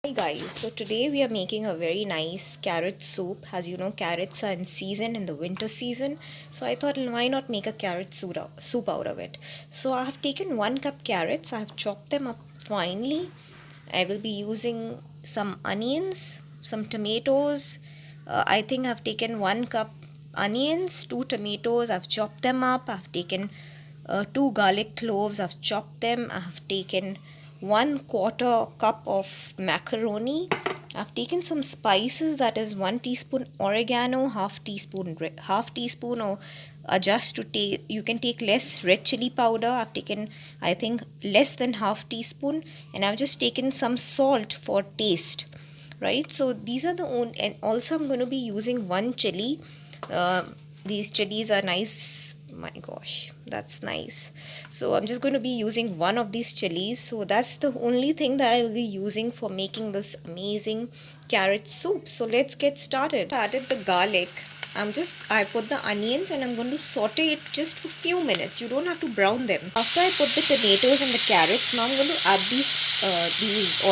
Hi guys, so today we are making a very nice carrot soup. As you know, carrots are in season in the winter season, so I thought why not make a carrot soup out of it. So I have taken 1 cup carrots, I have chopped them up finely. I will be using some onions, some tomatoes. I think I've taken 1 cup onions, 2 tomatoes, I've chopped them up. I've taken 2 garlic cloves, I've chopped them. I've taken 1/4 cup of macaroni. I've taken some spices, that is 1 teaspoon oregano, half teaspoon, or adjust to take. You can take less red chili powder. I've taken, I think, less than half teaspoon, and I've just taken some salt for taste. Right, so these are the only, and also I'm going to be using one chili. uh, these chilies are nice. My gosh, that's nice. So I'm just going to be using one of these chilies. So that's the only thing that I will be using for making this amazing carrot soup. So let's get started. Added the garlic. I put the onions and I'm going to saute it just for a few minutes. You don't have to brown them. After I put the tomatoes and the carrots, now I'm going to add these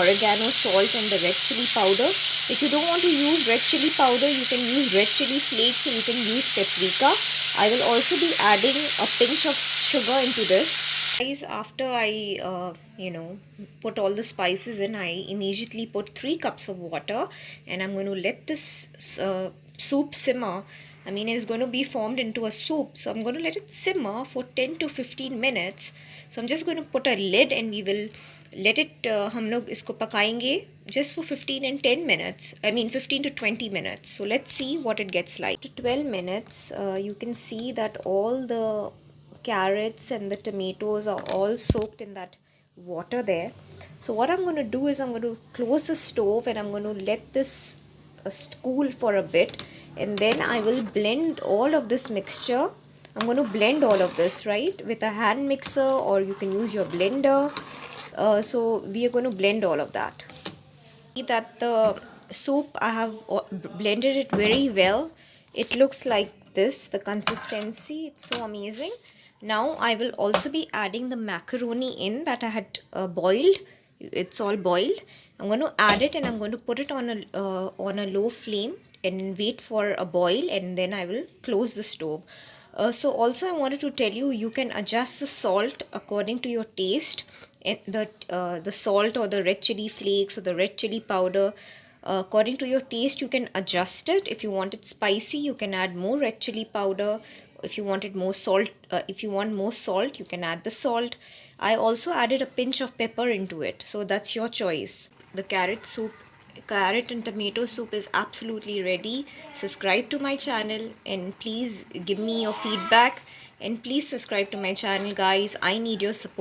oregano, salt and the red chili powder. If you don't want to use red chili powder, you can use red chili flakes, or you can use paprika. I will also be adding a pinch of sugar into this. Guys, after I put all the spices in, I immediately put 3 cups of water, and I'm going to let this soup simmer. I mean, it's going to be formed into a soup, so I'm going to let it simmer for 10 to 15 minutes. So I'm just going to put a lid and we will let it, हम लोग इसको पकाएंगे just for 15 and 10 minutes. I mean 15 to 20 minutes. So let's see what it gets like. After 12 minutes, you can see that all the carrots and the tomatoes are all soaked in that water there. So what I'm going to do is I'm going to close the stove and I'm going to let this cool for a bit, and then I will blend all of this mixture. I'm going to blend all of this, right, with a hand mixer, or you can use your blender. So we are going to blend all of that. See that the soup, I have blended it very well. It looks like this, the consistency, it's so amazing. Now I will also be adding the macaroni in that I had boiled. It's all boiled. I'm going to add it and I'm going to put it on a low flame and wait for a boil, and then I will close the stove. So also I wanted to tell you, you can adjust the salt according to your taste, and the salt or the red chili flakes or the red chili powder, according to your taste you can adjust it. If you want it spicy, you can add more red chili powder. If you wanted more salt, if you want more salt, you can add the salt. I also added a pinch of pepper into it, so that's your choice. The carrot and tomato soup is absolutely ready. Subscribe to my channel and please give me your feedback, and please subscribe to my channel, guys. I need your support.